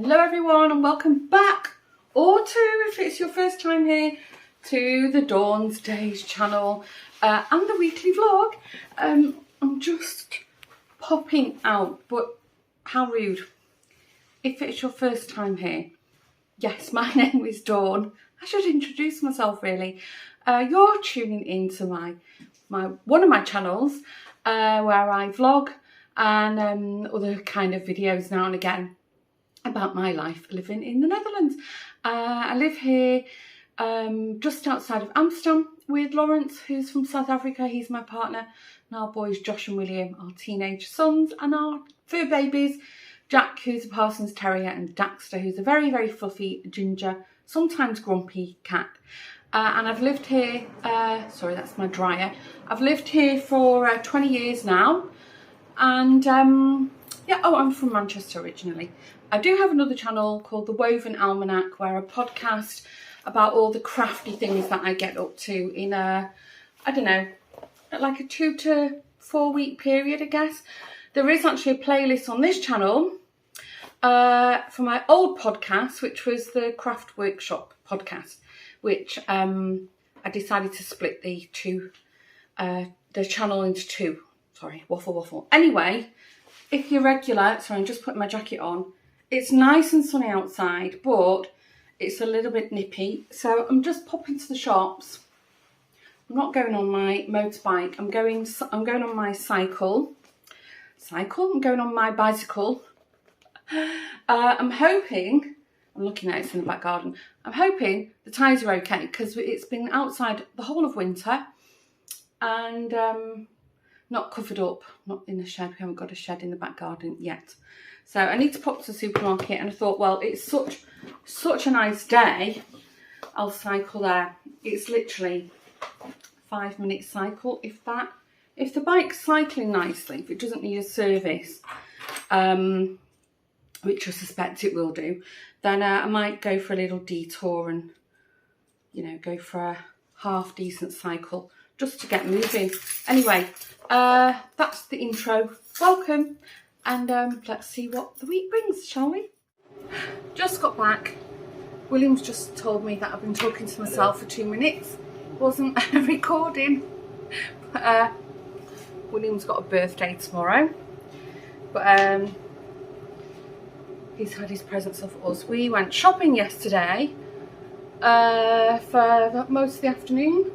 Hello everyone and welcome back, or to, if it's your first time here, to the Dawn's Days channel and the weekly vlog. I'm just popping out, but how rude. If it's your first time here, yes, my name is Dawn. I should introduce myself really. You're tuning into one of my channels where I vlog and other kind of videos now and again about my life living in the Netherlands. I live here just outside of Amsterdam with Lawrence, who's from South Africa. He's my partner, and our boys Josh and William, our teenage sons, and our fur babies, Jack, who's a Parsons Terrier, and Daxter, who's a very, very fluffy, ginger, sometimes grumpy cat. And I've lived here, sorry, that's my dryer. I've lived here for 20 years now. And yeah, oh, I'm from Manchester originally. I do have another channel called The Woven Almanac, where I podcast about all the crafty things that I get up to in a, I don't know, like a 2 to 4 week period, I guess. There is actually a playlist on this channel for my old podcast, which was the Craft Workshop podcast, which I decided to split the channel into two. Sorry, waffle. Anyway, if you're regular, sorry, I'm just putting my jacket on. It's nice and sunny outside, but it's a little bit nippy. So I'm just popping to the shops. I'm not going on my motorbike. I'm going on my cycle. I'm going on my bicycle. I'm hoping, I'm looking at it in the back garden. I'm hoping the tyres are okay because it's been outside the whole of winter and not covered up, not in the shed. We haven't got a shed in the back garden yet. So I need to pop to the supermarket, and I thought, well, it's such a nice day, I'll cycle there. It's literally 5-minute cycle, if that. If the bike's cycling nicely, if it doesn't need a service, which I suspect it will do, then I might go for a little detour and, you know, go for a half decent cycle just to get moving. Anyway, that's the intro. Welcome, and let's see what the week brings, shall we? Just got back. William's just told me that I've been talking to myself for 2 minutes. Wasn't recording. But, William's got a birthday tomorrow. But he's had his presents off us. We went shopping yesterday for most of the afternoon.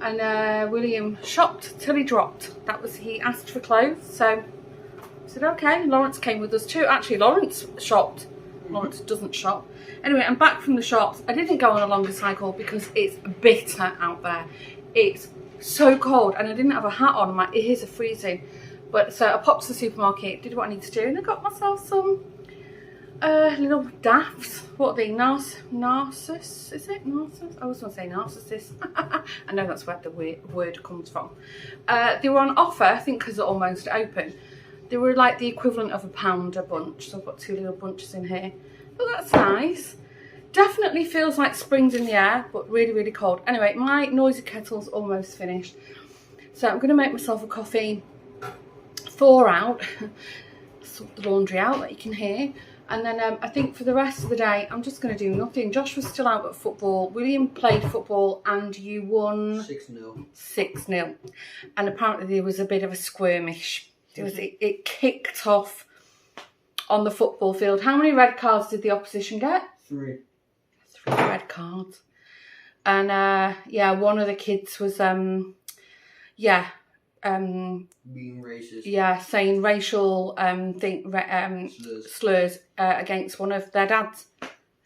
And William shopped till he dropped. He asked for clothes, so I said okay. Lawrence came with us too. Actually, Lawrence shopped. Lawrence doesn't shop. Anyway, I'm back from the shops. I didn't go on a longer cycle because it's bitter out there. It's so cold, and I didn't have a hat on. My ears are freezing. But so I popped to the supermarket, did what I need to do, and I got myself some little daffs. What are they? Narcissus? Is it Narcissus? I was going to say Narcissus. I know that's where the word comes from. They were on offer, I think, because they're almost open. They were like the equivalent of £1 a bunch. So I've got 2 little bunches in here. But that's nice. Definitely feels like spring's in the air, but really, really cold. Anyway, my noisy kettle's almost finished. So I'm going to make myself a coffee, thaw out, sort the laundry out that you can hear. And then I think for the rest of the day, I'm just going to do nothing. Josh was still out at football. William played football and you won 6-0. 6-0. And apparently there was a bit of a skirmish. It kicked off on the football field. How many red cards did the opposition get? 3. 3 red cards. And yeah, one of the kids was being racist. Yeah, saying racial slurs against one of their dads.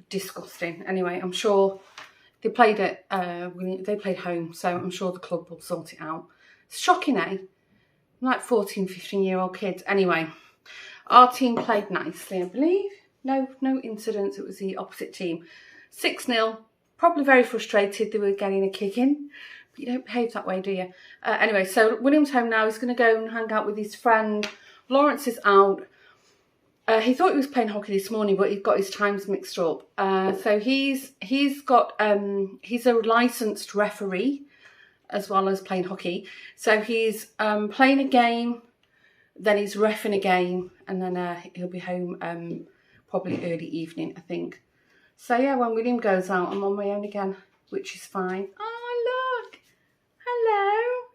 Disgusting. Anyway, I'm sure they played at they played home, so I'm sure the club will sort it out. It's shocking, eh? Like 14, 15-year-old kids. Anyway, our team played nicely, I believe. No incidents. It was the opposite team. 6-0. Probably very frustrated they were getting a kick in. You don't behave that way, do you? Anyway, so William's home now. He's going to go and hang out with his friend. Lawrence is out. He thought he was playing hockey this morning, but he got his times mixed up. So he's a licensed referee as well as playing hockey. So he's playing a game, then he's reffing a game, and then he'll be home probably early evening, I think. So yeah, when William goes out, I'm on my own again, which is fine. Oh, look. Hello.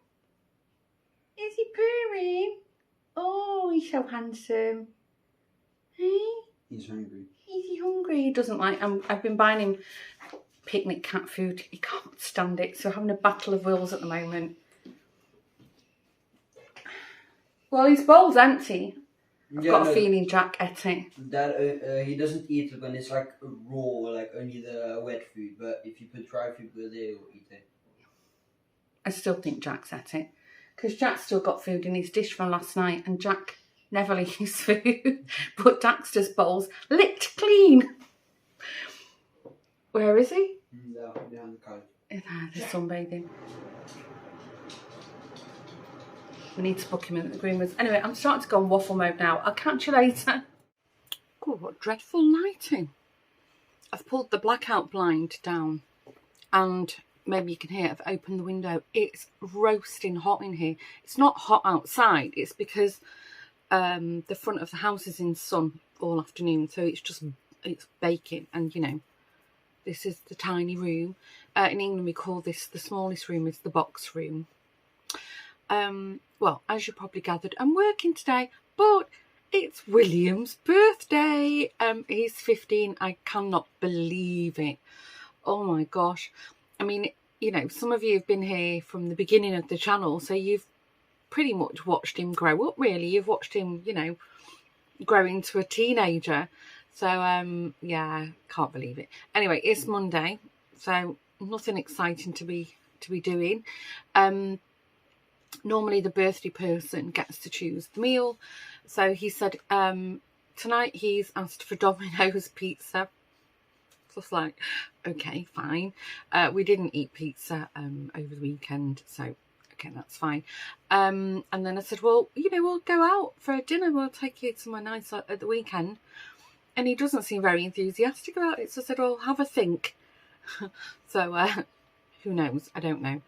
Is he purring? Oh, he's so handsome. Hey? He's hungry. Is he hungry? He doesn't like... I've been buying him picnic cat food. He can't stand it. So we're having a battle of wills at the moment. Well, his bowl's empty. I've got a feeling Jack ate it. That he doesn't eat it when it's like raw, like only the wet food. But if you put dry food with it, he'll eat it. I still think Jack's ate it. Because Jack's still got food in his dish from last night. And Jack never leaves food. But Daxter's bowl's licked clean. Where is he? Yeah, behind the couch. They're sunbathing. We need to book him in at the groomers. Anyway, I'm starting to go on waffle mode now. I'll catch you later. God, what dreadful lighting. I've pulled the blackout blind down. And maybe you can hear I've opened the window. It's roasting hot in here. It's not hot outside. It's because the front of the house is in sun all afternoon. So it's baking. And, you know, this is the tiny room. In England, we call this, the smallest room is the box room. Well, as you probably gathered, I'm working today, but it's William's birthday. He's 15. I cannot believe it. Oh my gosh. I mean, you know, some of you have been here from the beginning of the channel, so you've pretty much watched him grow up, really. You've watched him, you know, grow into a teenager. So, yeah, can't believe it. Anyway, it's Monday, so nothing exciting to be doing. Normally the birthday person gets to choose the meal. So he said tonight he's asked for Domino's pizza. Just like, okay, fine. We didn't eat pizza over the weekend, so okay, that's fine. And then I said, well, you know, we'll go out for dinner. We'll take you somewhere nice at the weekend. And he doesn't seem very enthusiastic about it. So I said, well, have a think. So who knows? I don't know.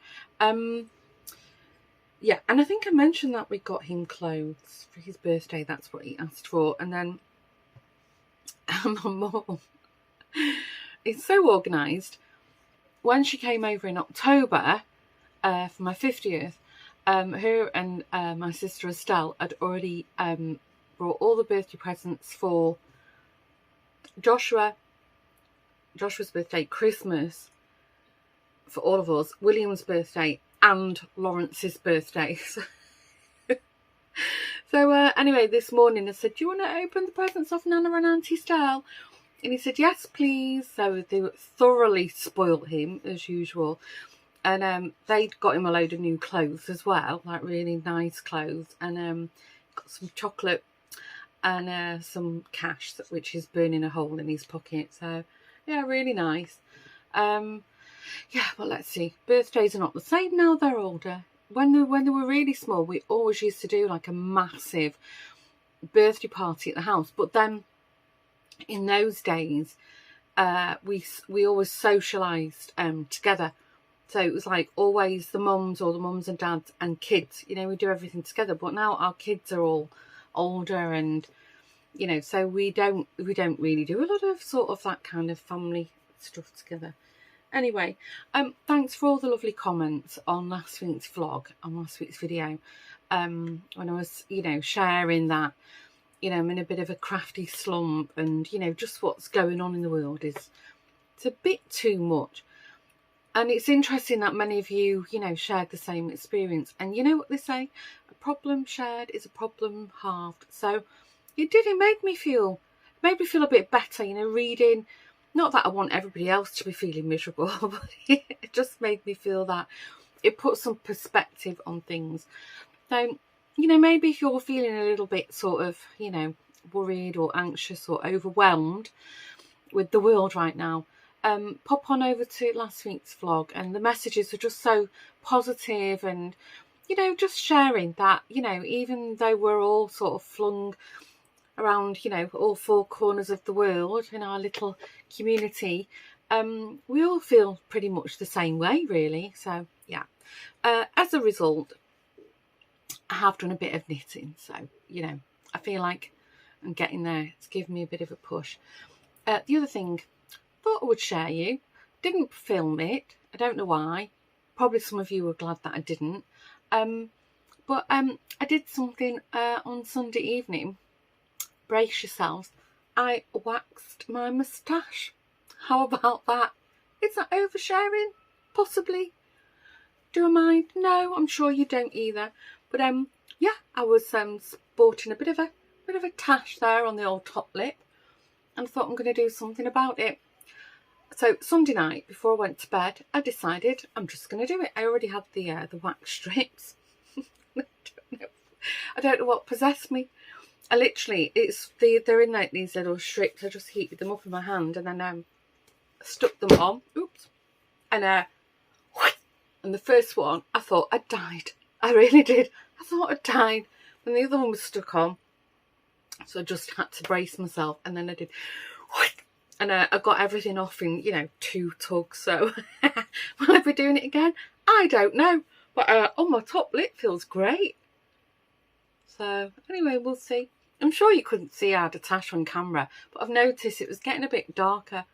Yeah, and I think I mentioned that we got him clothes for his birthday. That's what he asked for. And then my mum is so organised. When she came over in October for my 50th, her and my sister Estelle had already brought all the birthday presents for Joshua's birthday, Christmas for all of us, William's birthday, and Lawrence's birthday. So anyway, this morning I said, do you want to open the presents off Nana and Auntie Stelle? And he said, yes, please. So they thoroughly spoilt him, as usual. And they'd got him a load of new clothes as well, like really nice clothes. And got some chocolate and some cash, which is burning a hole in his pocket. So, yeah, really nice. Yeah, well, let's see. Birthdays are not the same now. They're older. When they were really small, we always used to do like a massive birthday party at the house. But then in those days, we always socialised together. So it was like always the mums or the mums and dads and kids. You know, we do everything together. But now our kids are all older, and you know, so we don't really do a lot of sort of that kind of family stuff together. Anyway, thanks for all the lovely comments on last week's vlog, on last week's video. When I was, you know, sharing that, you know, I'm in a bit of a crafty slump, and, you know, just what's going on in the world it's a bit too much. And it's interesting that many of you, you know, shared the same experience. And you know what they say? A problem shared is a problem halved. So it made me feel a bit better, you know, reading. Not that I want everybody else to be feeling miserable, but it just made me feel that it put some perspective on things. So, you know, maybe if you're feeling a little bit sort of, you know, worried or anxious or overwhelmed with the world right now, pop on over to last week's vlog, and the messages are just so positive, and, you know, just sharing that, you know, even though we're all sort of flung around, you know, all four corners of the world in our little community, we all feel pretty much the same way, really. So yeah, as a result, I have done a bit of knitting, so, you know, I feel like and getting there. It's given me a bit of a push. The other thing, thought I would share you. Didn't film it. I don't know why. Probably some of you were glad that I didn't. But I did something on Sunday evening. Brace yourselves. I waxed my moustache. How about that? Is that oversharing? Possibly. Do I mind? No, I'm sure you don't either. But yeah, I was sporting a bit of a tash there on the old top lip, and thought I'm going to do something about it. So Sunday night, before I went to bed, I decided I'm just going to do it. I already had the wax strips. I don't know what possessed me. I literally, they're in like these little strips. I just heated them up in my hand and then stuck them on. Oops. And the first one, I thought I'd died. I really did. I thought I'd died. When the other one was stuck on, so I just had to brace myself. And then I did, and I got everything off in, 2 tugs. So will I be doing it again? I don't know. But on my top lip feels great. So anyway, we'll see. I'm sure you couldn't see I had a tash on camera, but I've noticed it was getting a bit darker.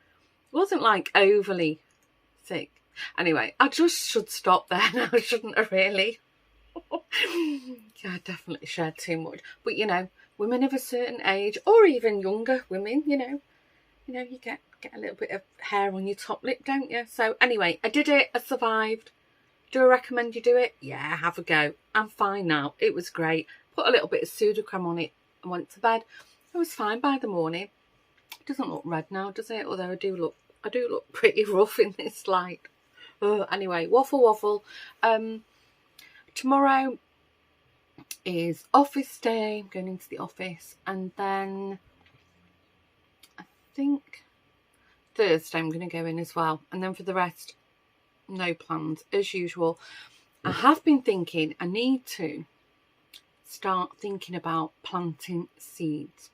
It wasn't like overly thick. Anyway, I just should stop there now, shouldn't I really? Yeah, I definitely shared too much. But women of a certain age, or even younger women, you get a little bit of hair on your top lip, don't you? So anyway, I did it. I survived. Do I recommend you do it? Yeah, have a go. I'm fine now. It was great. Put a little bit of pseudocreme on it and went to bed. I was fine by the morning. It doesn't look red now, does it? Although I do look pretty rough in this light. Anyway, waffle. Tomorrow is office day. I'm going into the office, and then I think Thursday I'm going to go in as well. And then for the rest, no plans as usual. I have been thinking I need to start thinking about planting seeds.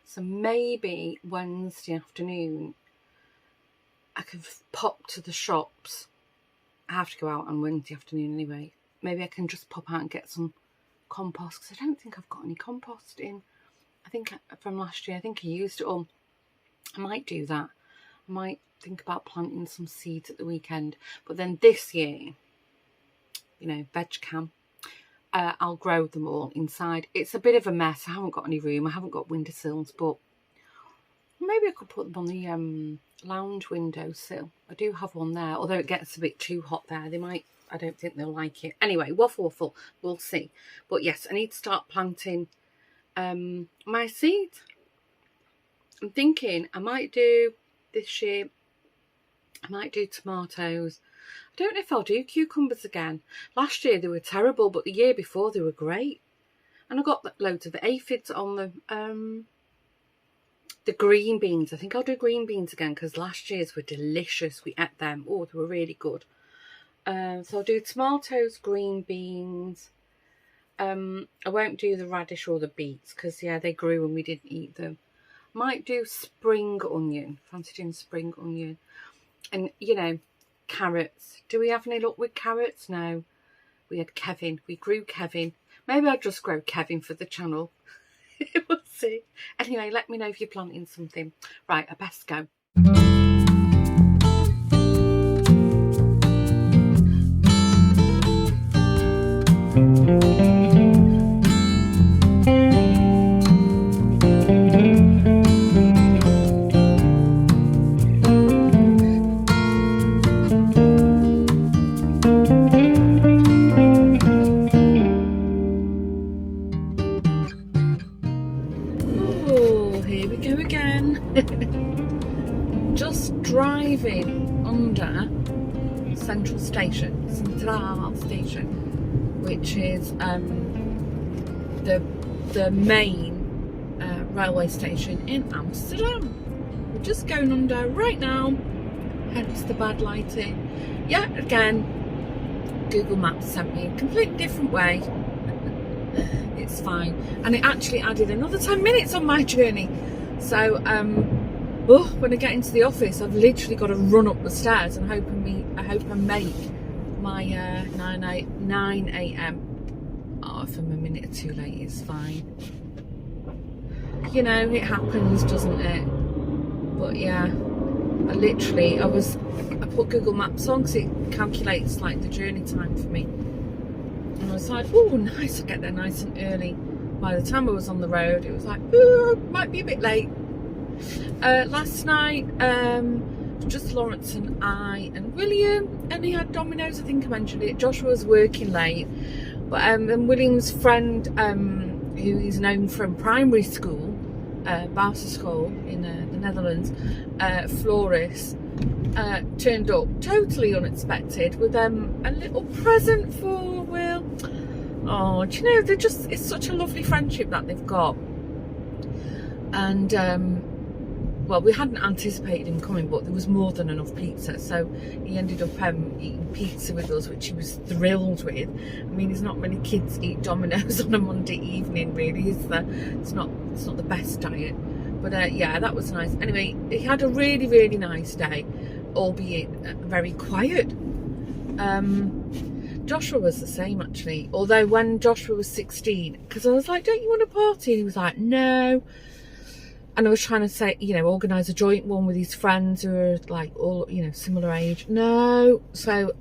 So maybe Wednesday afternoon I can pop to the shops. I have to go out on Wednesday afternoon anyway. Maybe I can just pop out and get some compost, because I don't think I've got any compost in. I think from last year, I think I used it all. I might do that. I might think about planting some seeds at the weekend. But then this year, veg cam, I'll grow them all inside. It's a bit of a mess. I haven't got any room. I haven't got windowsills, but maybe I could put them on the lounge windowsill. I do have one there, although it gets a bit too hot there. I don't think they'll like it. Anyway, waffle, we'll see. But yes, I need to start planting my seeds. I'm thinking I might do this year, I might do tomatoes. I don't know if I'll do cucumbers again. Last year they were terrible, but the year before they were great. And I got loads of aphids on the green beans. I think I'll do green beans again, because last year's were delicious. We ate them. Oh, they were really good. So I'll do tomatoes, green beans. I won't do the radish or the beets, because they grew and we didn't eat them. Might do spring onion. Fancy doing spring onion. And carrots. Do we have any luck with carrots? No. We had Kevin. We grew Kevin. Maybe I'll just grow Kevin for the channel. We'll see. Anyway, let me know if you're planting something. Right, I best go. Just driving under Central Station, which is the main railway station in Amsterdam. We're just going under right now, hence the bad lighting. Yeah, again, Google Maps sent me a completely different way. It's fine, and it actually added another 10 minutes on my journey. So when I get into the office, I've literally got to run up the stairs and I hope I make my 9 a.m. Oh, if I'm a minute too late, it's fine. you know, it happens, doesn't it? But yeah, I put Google Maps on because it calculates like the journey time for me. And I was like, oh, nice, I get there nice and early. By the time I was on the road, it was like, oh, might be a bit late. Last night, just Lawrence and I and William, and he had Domino's, I think I mentioned it. Joshua was working late, but and William's friend, who is known from primary school, School in the Netherlands, Floris, turned up totally unexpected with a little present for Will. Oh, do you know, it's such a lovely friendship that they've got. And well, we hadn't anticipated him coming, but there was more than enough pizza, so he ended up eating pizza with us, which he was thrilled with. I mean, there's not many kids eat Domino's on a Monday evening, really. It's not the best diet, but yeah, that was nice. Anyway, he had a really, really nice day, albeit very quiet. Joshua was the same, actually, although when Joshua was 16, because I was like, don't you want a party? And he was like, no. And I was trying to say, you know, organise a joint one with his friends who are like all, you know, similar age. No. So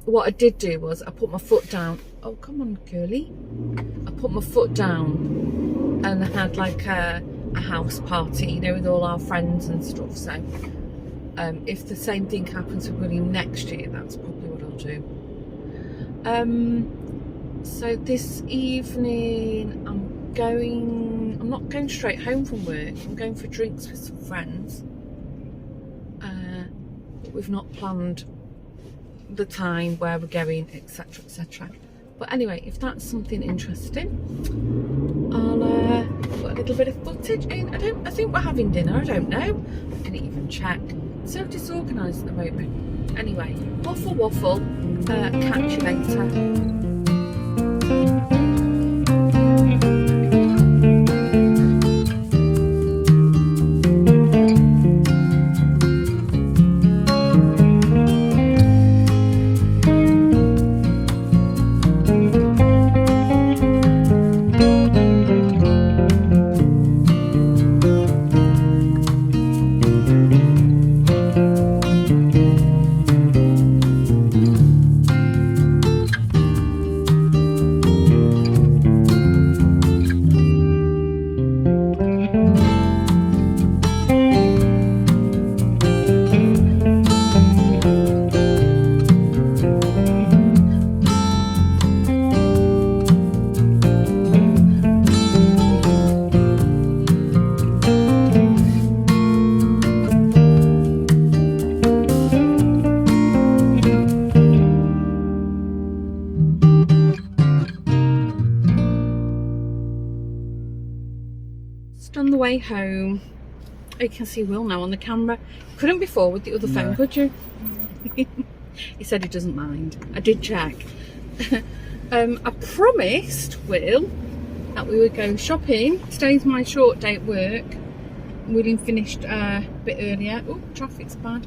what I did do was I put my foot down. Oh, come on, girlie. I put my foot down and had like a house party, you know, with all our friends and stuff. So if the same thing happens with William next year, that's probably what I'll do. So this evening I'm not going straight home from work. I'm going for drinks with some friends. But we've not planned the time, where we're going, etc, etc. But anyway, if that's something interesting, I'll put a little bit of footage in. I think we're having dinner, I don't know. I didn't even check. So disorganised at the moment. Anyway, waffle. Catch you later. On the way home, you can see Will now on the camera. Couldn't before with the other phone, could you? He said he doesn't mind. I did check. I promised Will that we would go shopping. Today's my short day at work. William finished a bit earlier. Oh, traffic's bad.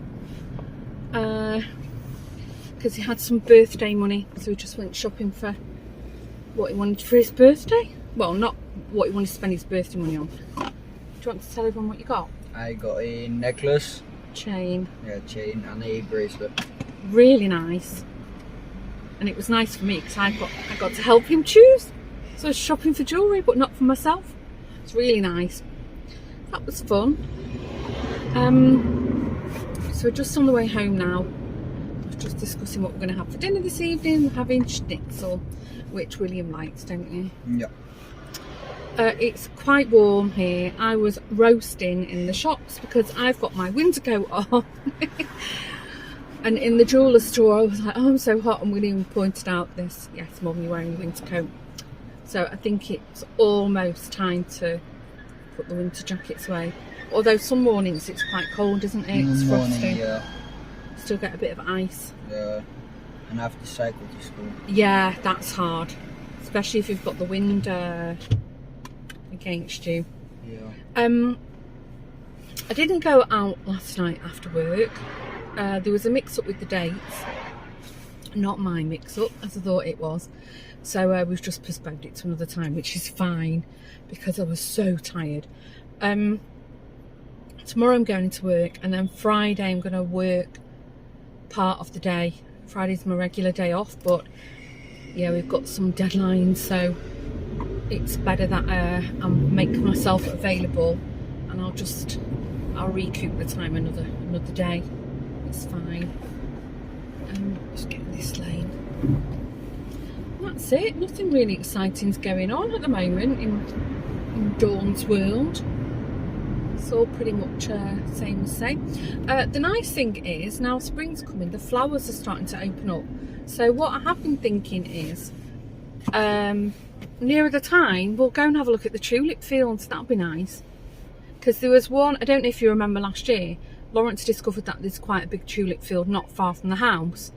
Because he had some birthday money, so we just went shopping for what he wanted for his birthday. Well, not what he wanted to spend his birthday money on. Do you want to tell everyone what you got? I got a necklace. Chain. Yeah, chain and a bracelet. Really nice. And it was nice for me because I got to help him choose. So I was shopping for jewellery, but not for myself. It's really nice. That was fun. So we're just on the way home now. We're just discussing what we're going to have for dinner this evening. We're having schnitzel, which William likes, don't you? Yeah. It's quite warm here. I was roasting in the shops because I've got my winter coat on. And in the jeweller store I was like, oh, I'm so hot, and William pointed out this, yes, Mum, you're wearing a winter coat. So I think it's almost time to put the winter jackets away. Although some mornings it's quite cold, isn't it? It's frosty. Yeah. Still get a bit of ice. Yeah. And I have to cycle to school. Yeah, that's hard. Especially if you've got the wind against you. Yeah. I didn't go out last night after work. There was a mix-up with the dates. Not my mix-up, as I thought it was. So we've just postponed it to another time, which is fine because I was so tired. tomorrow I'm going to work, and then Friday I'm going to work part of the day. Friday's my regular day off, but yeah, we've got some deadlines, so it's better that I'm making myself available, and I'll recoup the time another day. It's fine. Just getting this lane. That's it. Nothing really exciting's going on at the moment in Dawn's world. It's all pretty much same as same. The nice thing is, now spring's coming, the flowers are starting to open up. So what I have been thinking is, nearer the time, we'll go and have a look at the tulip fields. That'll be nice. Because there was one, I don't know if you remember last year, Lawrence discovered that there's quite a big tulip field not far from the house.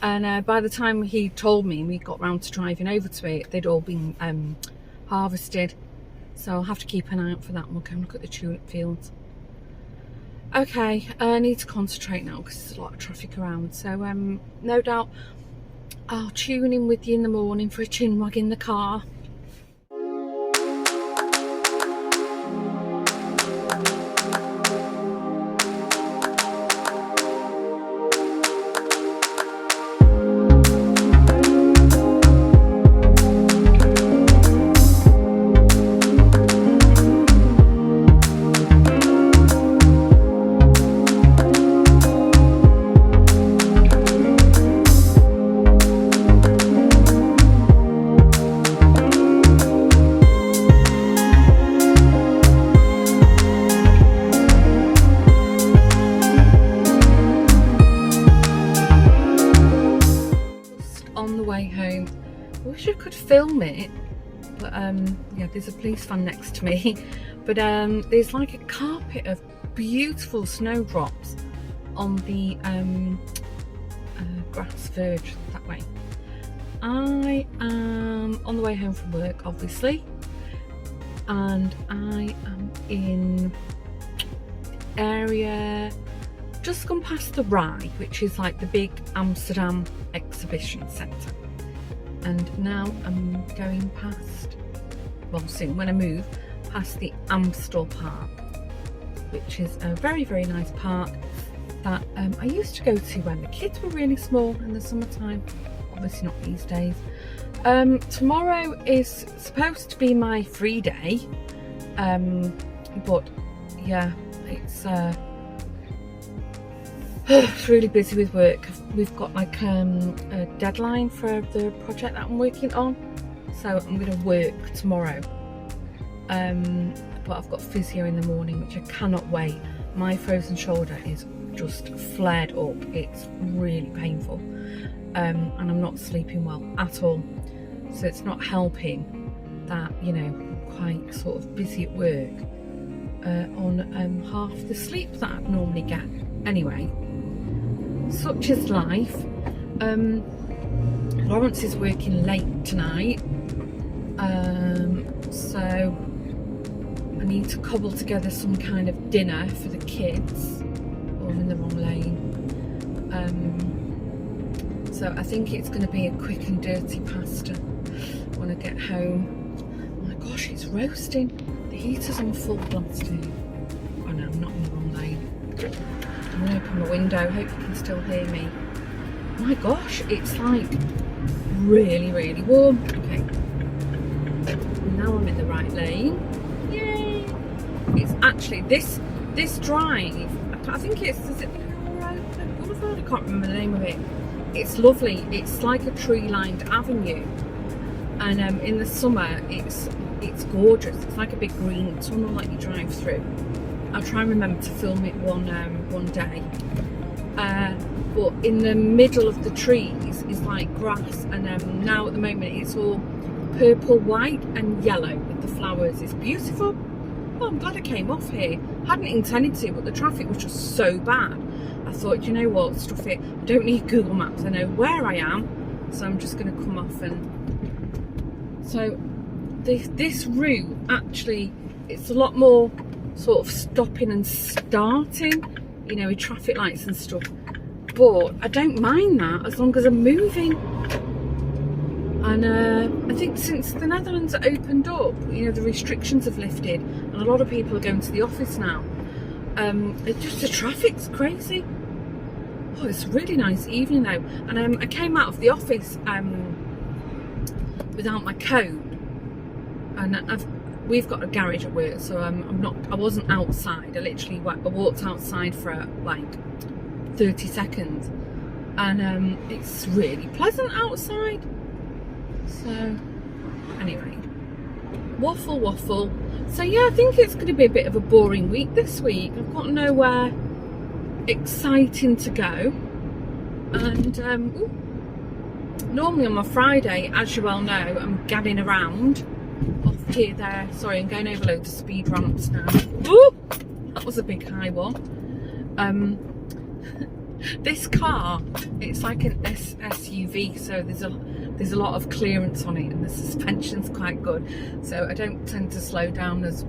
And by the time he told me, we got round to driving over to it, they'd all been harvested. So I'll have to keep an eye out for that, and we'll go and look at the tulip fields. Okay, I need to concentrate now because there's a lot of traffic around. So no doubt I'll tune in with you in the morning for a chin wag in the car. Film it, but yeah, there's a police van next to me, but there's like a carpet of beautiful snowdrops on the grass verge that way. I am on the way home from work, obviously, and I am in the area just gone past the Rye, which is like the big Amsterdam exhibition centre. And now I'm going past, well, soon when I move, past the Amstel Park, which is a very, very nice park that I used to go to when the kids were really small in the summertime. Obviously not these days. Tomorrow is supposed to be my free day, but yeah, it's really busy with work. We've got like a deadline for the project that I'm working on, so I'm going to work tomorrow, but I've got physio in the morning, which I cannot wait. My frozen shoulder is just flared up. It's really painful, and I'm not sleeping well at all, so it's not helping that, you know, I'm quite sort of busy at work on half the sleep that I normally get. Anyway, such is life. Lawrence is working late tonight, so I need to cobble together some kind of dinner for the kids. Oh, I'm in the wrong lane. So I think it's going to be a quick and dirty pasta when I get home. Oh my gosh, it's roasting. The heater's on full blast here. Oh no, I'm not in the wrong lane. I'm going to open my window, hope you can still hear me. Oh my gosh, it's like really, really warm. Okay, now I'm in the right lane. Yay! It's actually this drive, I think it's, is it Boulevard? I can't remember the name of it. It's lovely. It's like a tree-lined avenue, and in the summer it's gorgeous. It's like a big green tunnel that you drive through. I'll try and remember to film it one day. But in the middle of the trees is like grass, and now at the moment it's all purple, white and yellow with the flowers. It's beautiful. Oh, I'm glad I came off here. Hadn't intended to, but the traffic was just so bad. I thought, you know what, stuff it. I don't need Google Maps. I know where I am, so I'm just going to come off. And so this route actually, it's a lot more sort of stopping and starting, you know, with traffic lights and stuff, but I don't mind that as long as I'm moving. And I think since the Netherlands opened up, you know, the restrictions have lifted and a lot of people are going to the office now. It's just the traffic's crazy. Oh, it's a really nice evening though. And I came out of the office without my coat, and we've got a garage at work, so I wasn't outside. I walked outside for like 30 seconds, and it's really pleasant outside. So anyway, waffle. So yeah, I think it's going to be a bit of a boring week this week. I've got nowhere exciting to go, and normally on my Friday, as you well know, I'm gadding around off here, there. Sorry, I'm going over loads of speed ramps now. Ooh, that was a big high one. This car, it's like an SUV, so there's a lot of clearance on it, and the suspension's quite good, so I don't tend to slow down as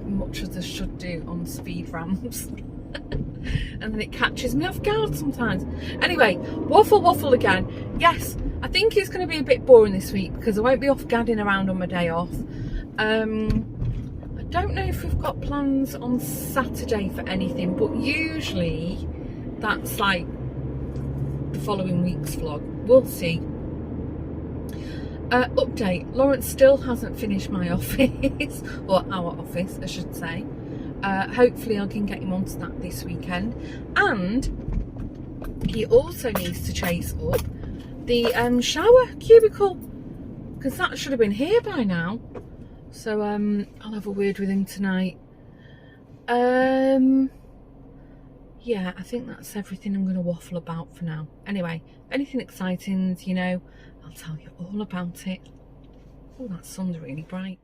much as I should do on speed ramps. And then it catches me off guard sometimes. Anyway, waffle again. Yes, I think it's going to be a bit boring this week because I won't be off gadding around on my day off. I don't know if we've got plans on Saturday for anything, but usually that's like the following week's vlog. We'll see. Update, Lawrence still hasn't finished my office, or our office I should say. Hopefully I can get him onto that this weekend, and he also needs to chase up the shower cubicle, because that should have been here by now. So I'll have a word with him tonight. Yeah, I think that's everything I'm going to waffle about for now. Anyway, anything exciting, you know, I'll tell you all about it. Oh, that sun's really bright.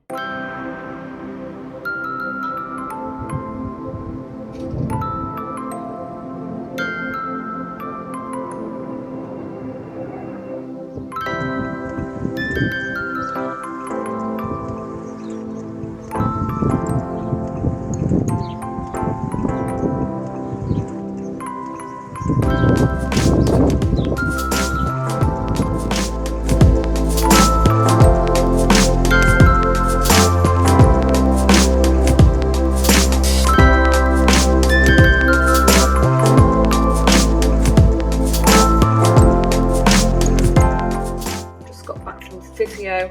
Physio.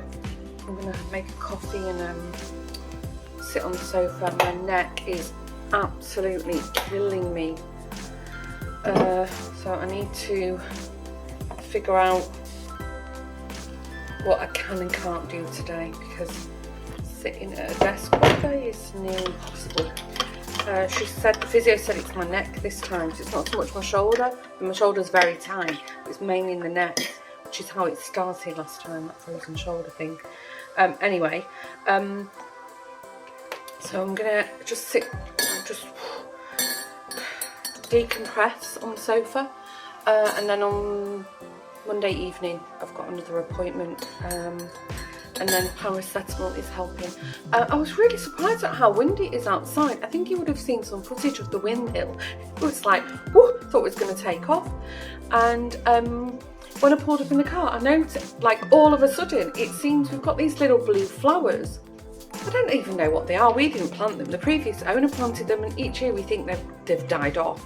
I'm gonna make a coffee and sit on the sofa. My neck is absolutely killing me, so I need to figure out what I can and can't do today, because sitting at a desk all day is nearly impossible. She said, the physio said it's my neck this time, so it's not so much my shoulder. My shoulder's very tight, but it's mainly in the neck, which is how it started last time, that frozen shoulder thing. Anyway, so I'm gonna just sit, just decompress on the sofa, and then on Monday evening I've got another appointment, and then paracetamol is helping. I was really surprised at how windy it is outside. I think you would have seen some footage of the windmill. It was like, whoo, thought it was going to take off. And when I pulled up in the car, I noticed, like, all of a sudden, it seems we've got these little blue flowers. I don't even know what they are. We didn't plant them. The previous owner planted them, and each year we think they've died off.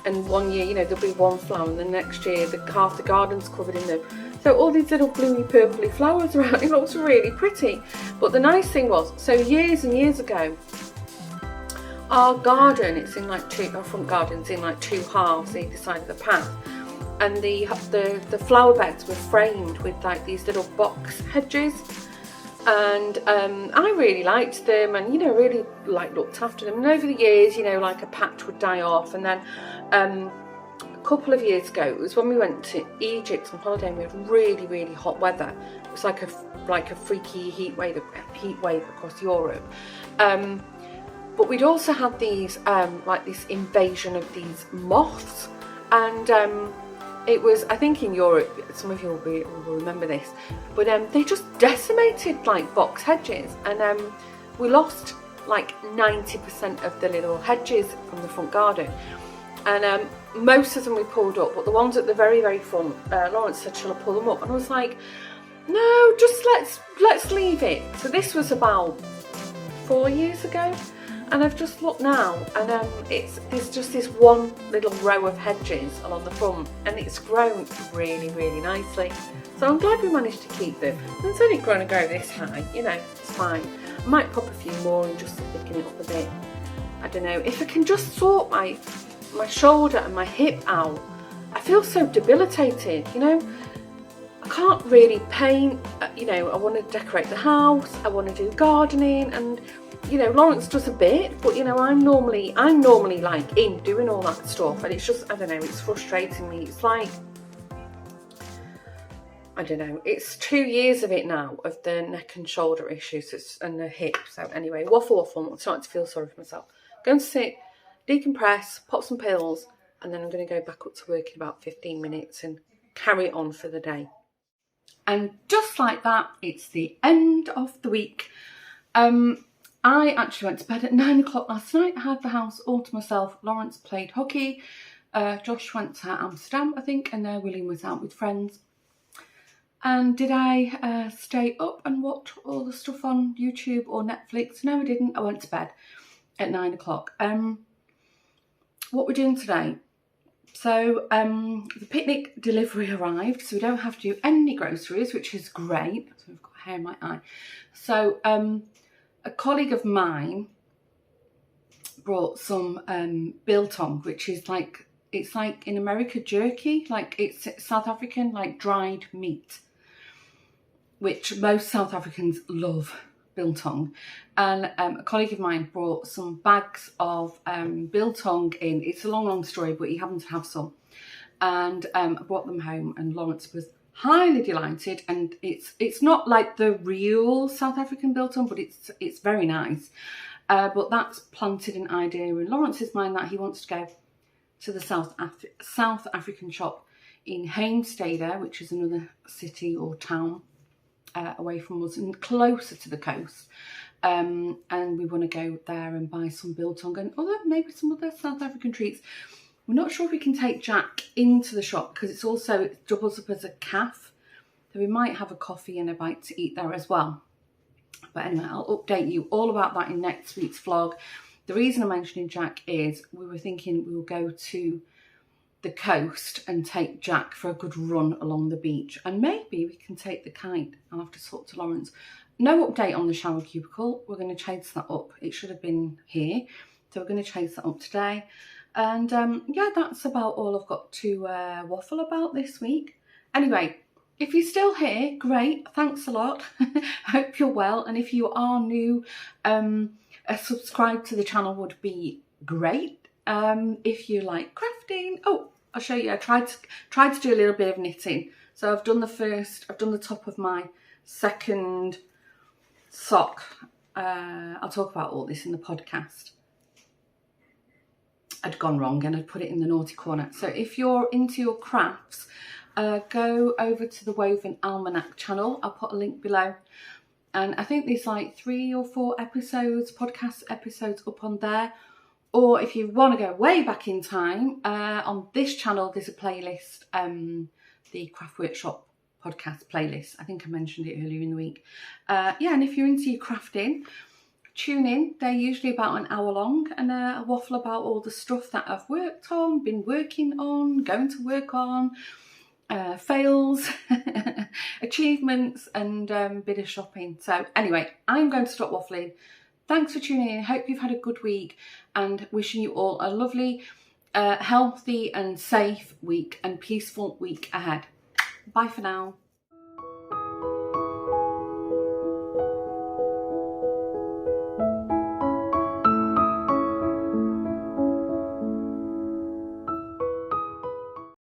And one year, you know, there'll be one flower, and the next year half the garden's covered in them. So all these little bluey purpley flowers around, it looks really pretty. But the nice thing was, so years and years ago, our garden, it's in like our front garden's in like two halves either side of the path. And the flower beds were framed with like these little box hedges. And I really liked them, and, you know, really like looked after them. And over the years, you know, like a patch would die off, and then a couple of years ago, it was when we went to Egypt on holiday, and we had really, really hot weather. It was like a freaky heat wave across Europe. But we'd also had these like this invasion of these moths, and it was, I think in Europe, some of you will remember this, but they just decimated like box hedges, and we lost like 90% of the little hedges from the front garden. And most of them we pulled up, but the ones at the very, very front, Lawrence said, shall I pull them up? And I was like, No, just let's leave it. So this was about 4 years ago, and I've just looked now, and there's just this one little row of hedges along the front, and it's grown really, really nicely. So I'm glad we managed to keep them. And it's only going to grow this high, you know, it's fine. I might pop a few more and just thicken it up a bit. I don't know, if I can just sort my shoulder and my hip out. I feel so debilitated, you know. I can't really paint, you know, I want to decorate the house, I want to do gardening, and you know, Lawrence does a bit, but you know, I'm normally like in doing all that stuff, and it's just, I don't know, it's frustrating me. It's like, I don't know, it's 2 years of it now, of the neck and shoulder issues and the hip. So anyway, waffle, I'm starting to feel sorry for myself. Go and sit, decompress, pop some pills, and then I'm going to go back up to work in about 15 minutes and carry on for the day. And just like that, it's the end of the week. I actually went to bed at 9 o'clock last night. I had the house all to myself. Lawrence played hockey. Josh went to Amsterdam, I think, and William was out with friends. And did I stay up and watch all the stuff on YouTube or Netflix? No, I didn't. I went to bed at 9 o'clock. What we're doing today. So the picnic delivery arrived, so we don't have to do any groceries, which is great. So I've got hair in my eye. So a colleague of mine brought some biltong, which is like, it's like in America jerky, like it's South African, like dried meat, which most South Africans love, biltong. And a colleague of mine brought some bags of biltong in. It's a long story, but he happened to have some. And I brought them home, and Lawrence was highly delighted. And it's not like the real South African biltong, but it's very nice. But that's planted an idea in Lawrence's mind that he wants to go to the South African shop in Heemstede, which is another city or town away from us and closer to the coast. And we want to go there and buy some biltong and maybe some other South African treats. We're not sure if we can take Jack into the shop because it doubles up as a calf. So we might have a coffee and a bite to eat there as well. But anyway, I'll update you all about that in next week's vlog. The reason I'm mentioning Jack is we were thinking we'll go to the coast and take Jack for a good run along the beach, and maybe we can take the kite. I'll have to talk to Lawrence. No update on the shower cubicle. We're going to chase that up. It should have been here, so we're going to chase that up today. And yeah, that's about all I've got to waffle about this week. Anyway, if you're still here, great, thanks a lot. Hope you're well, and if you are new, a subscribe to the channel would be great. If you like crafting, I'll show you. I tried to do a little bit of knitting. So I've done the top of my second sock. I'll talk about all this in the podcast. I'd gone wrong and I'd put it in the naughty corner. So if you're into your crafts, go over to the Woven Almanac channel. I'll put a link below. And I think there's like 3 or 4 episodes, podcast episodes up on there. Or if you want to go way back in time, on this channel, there's a playlist, the Craft Workshop podcast playlist. I think I mentioned it earlier in the week. Yeah, and if you're into your crafting, tune in. They're usually about an hour long, and I waffle about all the stuff that I've worked on, been working on, going to work on, fails, achievements, and bit of shopping. So anyway, I'm going to stop waffling. Thanks for tuning in. Hope you've had a good week, and wishing you all a lovely, healthy and safe week and peaceful week ahead. Bye for now.